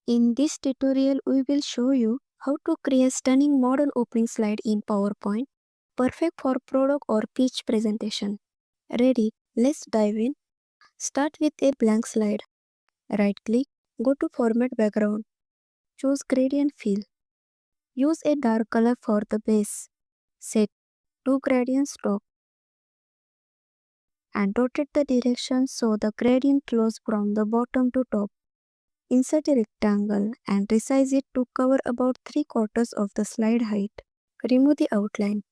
In this tutorial, we will show you how to create stunning modern opening slide in PowerPoint, perfect for product or pitch presentation. Ready? Let's dive in. Start with a blank slide. Right click, go to Format Background. Choose Gradient Fill. Use a dark color for the base. Set to Gradient Stroke and rotate the direction so the gradient flows from the bottom to top. Insert a rectangle and resize it to cover about 3/4 of the slide height. Remove the outline.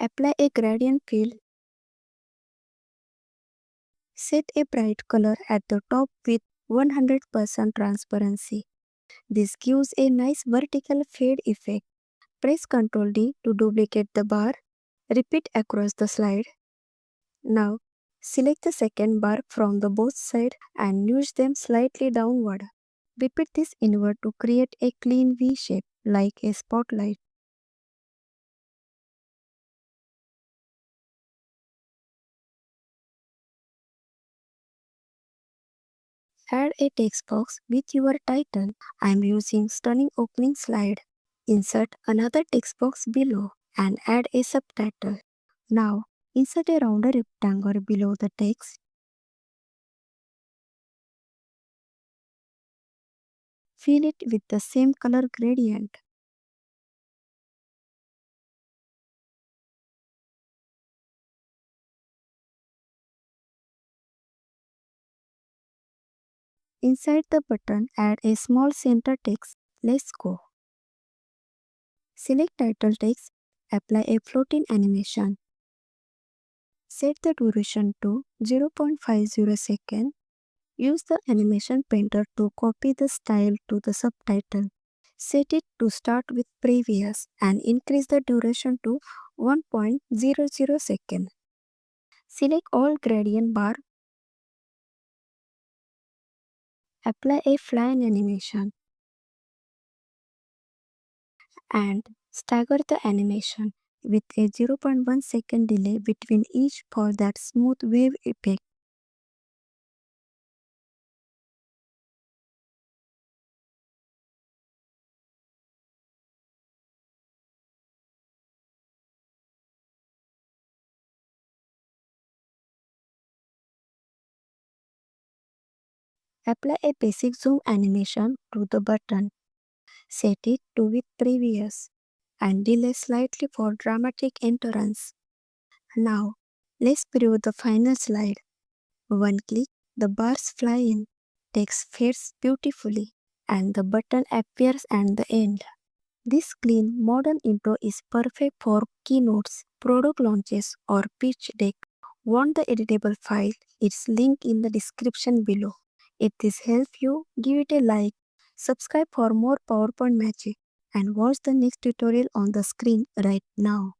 Apply a gradient fill. Set a bright color at the top with 100% transparency. This gives a nice vertical fade effect. Press Ctrl D to duplicate the bar. Repeat across the slide. Now, select the second bar from the both sides and nudge them slightly downward. Repeat this inward to create a clean V shape like a spotlight. Add a text box with your title. I am using Stunning Opening Slide. Insert another text box below and add a subtitle. Now, insert a rounder rectangle below the text. Fill it with the same color gradient. Inside the button, add a small center text. Let's go. Select title text. Apply a floating animation. Set the duration to 0.50 seconds. Use the animation painter to copy the style to the subtitle. Set it to start with previous and increase the duration to 1.00 seconds. Select all gradient bar. Apply a flying animation and stagger the animation with a 0.1 second delay between each for that smooth wave effect. Apply a basic zoom animation to the button. Set it to with previous and delay slightly for dramatic entrance. Now, let's preview the final slide. One click, the bars fly in, text fades beautifully, and the button appears at the end. This clean, modern intro is perfect for keynotes, product launches, or pitch deck. Want the editable file? It's linked in the description below. If this helped you, give it a like, subscribe for more PowerPoint magic, and watch the next tutorial on the screen right now.